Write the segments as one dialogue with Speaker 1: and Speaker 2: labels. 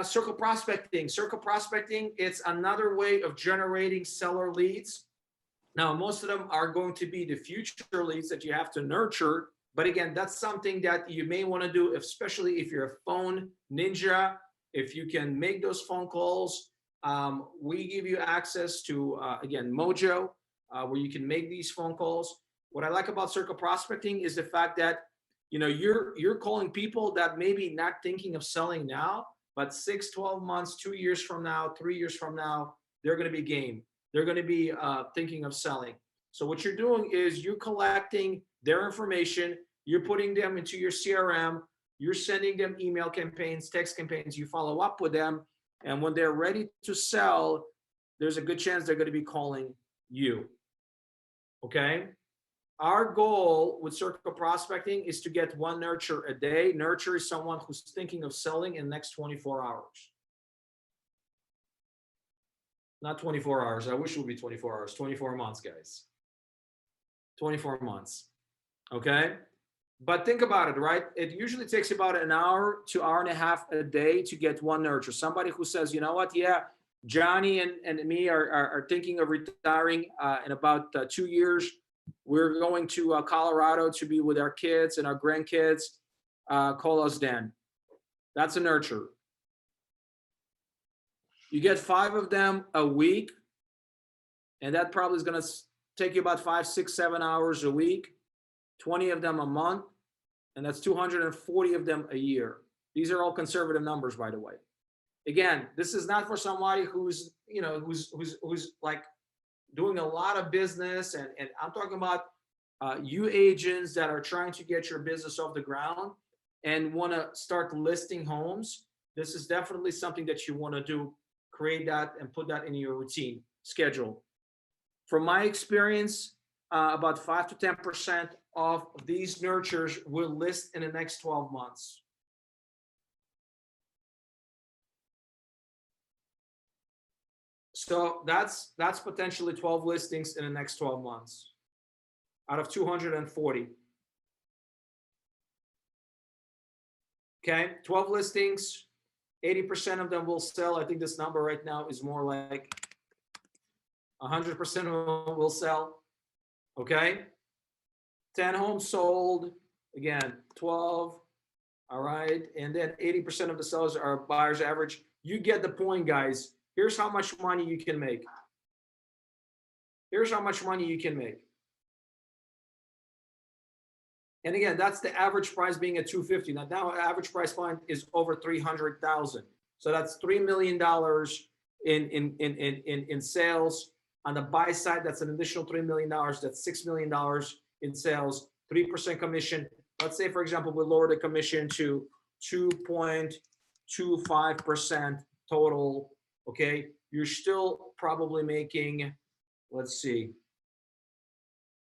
Speaker 1: circle prospecting. Circle prospecting, it's another way of generating seller leads. Now, most of them are going to be the future leads that you have to nurture. But again, that's something that you may want to do, especially if you're a phone ninja, if you can make those phone calls. We give you access to, again, Mojo, where you can make these phone calls. What I like about circle prospecting is the fact that, you know, you're calling people that maybe not thinking of selling now, but 6, 12 months, 2 years from now, 3 years from now, they're going to be game. They're going to be thinking of selling. So what you're doing is you're collecting their information, you're putting them into your CRM, you're sending them email campaigns, text campaigns, you follow up with them. And when they're ready to sell, there's a good chance they're going to be calling you. Okay. Our goal with circle prospecting is to get 1 nurture a day. Nurture is someone who's thinking of selling in the next 24 hours. Not 24 hours. I wish it would be 24 hours. 24 months, guys. 24 months. Okay. But think about it, right? It usually takes about an hour to hour and a half a day to get 1 nurture. Somebody who says, you know what? Yeah, Johnny and me are thinking of retiring in about 2 years. We're going to Colorado to be with our kids and our grandkids. Call us then. That's a nurture. You get 5 of them a week, and that probably is going to take you about 5, 6, 7 hours a week. 20 of them a month, and that's 240 of them a year. These are all conservative numbers, by the way. Again, this is not for somebody who's, you know, who's like doing a lot of business, and I'm talking about you agents that are trying to get your business off the ground and want to start listing homes. This is definitely something that you want to do. Create that and put that in your routine schedule. From my experience, about 5 to 10% of these nurtures will list in the next 12 months. So that's potentially 12 listings in the next 12 months out of 240. Okay, 12 listings, 80% of them will sell. I think this number right now is more like 100% of them will sell. Okay, 10 homes sold, again, 12. All right, and then 80% of the sellers are buyers average. You get the point, guys. Here's how much money you can make. Here's how much money you can make. And again, that's the average price being at 250. Now average price point is over 300,000. So that's $3 million in sales. On the buy side, that's an additional $3 million. That's $6 million in sales, 3% commission. Let's say, for example, we lower the commission to 2.25% total. Okay, you're still probably making, let's see,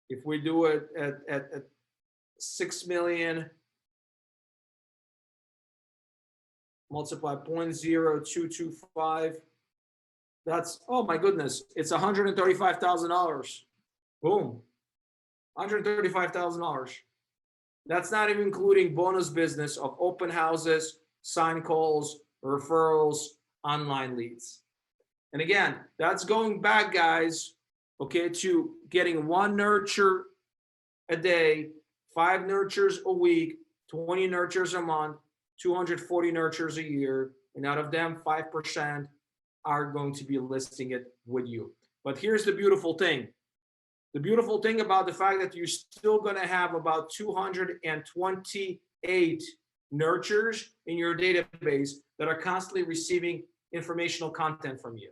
Speaker 1: if we do it at 6 million multiply 0.0225, that's, oh my goodness, it's $135,000. Boom, $135,000. That's not even including bonus business of open houses, sign calls, referrals, online leads. And again, that's going back, guys, okay, to getting 1 nurture a day, 5 nurtures a week, 20 nurtures a month, 240 nurtures a year, and out of them, 5% are going to be listing it with you. But here's the beautiful thing. The beautiful thing about the fact that you're still going to have about 228 nurtures in your database that are constantly receiving informational content from you.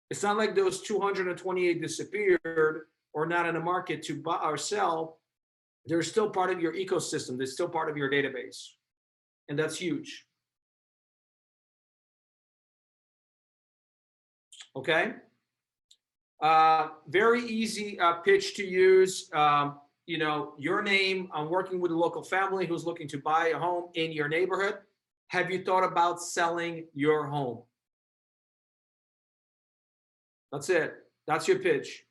Speaker 1: It's not like those 228 disappeared or not in the market to buy or sell. They're still part of your ecosystem. They're still part of your database. And that's huge. Okay. Very easy pitch to use. You know, your name. I'm working with a local family who's looking to buy a home in your neighborhood. Have you thought about selling your home? That's it. That's your pitch.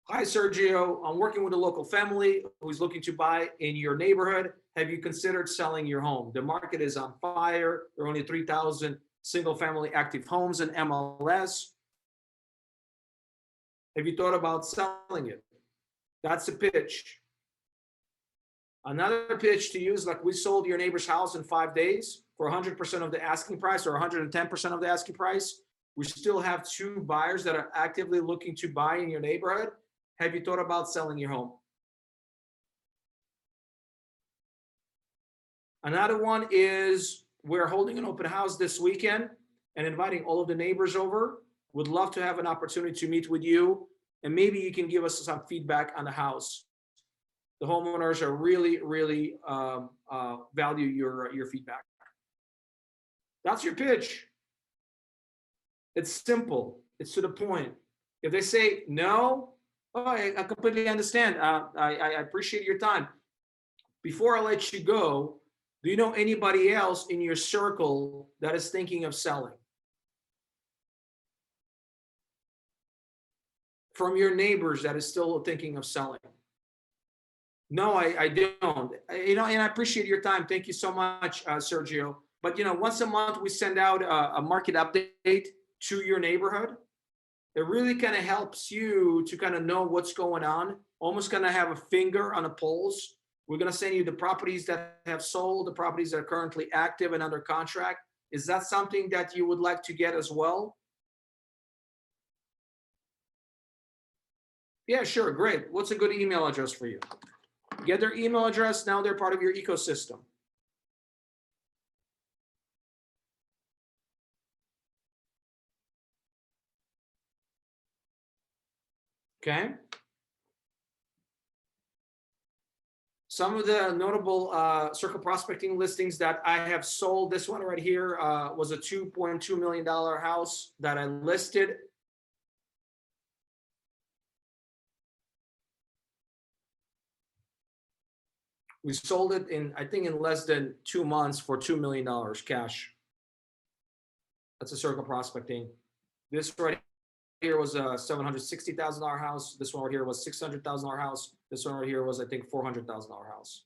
Speaker 1: Hi, Sergio. I'm working with a local family who's looking to buy in your neighborhood. Have you considered selling your home? The market is on fire. There are only 3,000 single family active homes in MLS. Have you thought about selling it? That's the pitch. Another pitch to use, like we sold your neighbor's house in 5 days for 100% of the asking price or 110% of the asking price. We still have 2 buyers that are actively looking to buy in your neighborhood. Have you thought about selling your home? Another one is we're holding an open house this weekend and inviting all of the neighbors over. Would love to have an opportunity to meet with you, and maybe you can give us some feedback on the house. The homeowners are really value your feedback. That's your pitch. It's simple. It's to the point. If they say no, oh, I completely understand. I appreciate your time. Before I let you go, do you know anybody else in your circle that is thinking of selling? From your neighbors that is still thinking of selling? No, I don't. And I appreciate your time. Thank you so much, Sergio. But once a month we send out a market update to your neighborhood. It really kind of helps you to kind of know what's going on. Almost kind of have a finger on the pulse. We're going to send you the properties that have sold, the properties that are currently active and under contract. Is that something that you would like to get as well? Yeah, sure. Great. What's a good email address for you? Get their email address. Now they're part of your ecosystem. Okay. Some of the notable circle prospecting listings that I have sold. This one right here was a $2.2 million house that I listed. We sold it I think in less than 2 months for $2 million cash. That's a circle prospecting. This right here was a $760,000 house. This one right here was $600,000 house. This one right here was, I think, $400,000 house.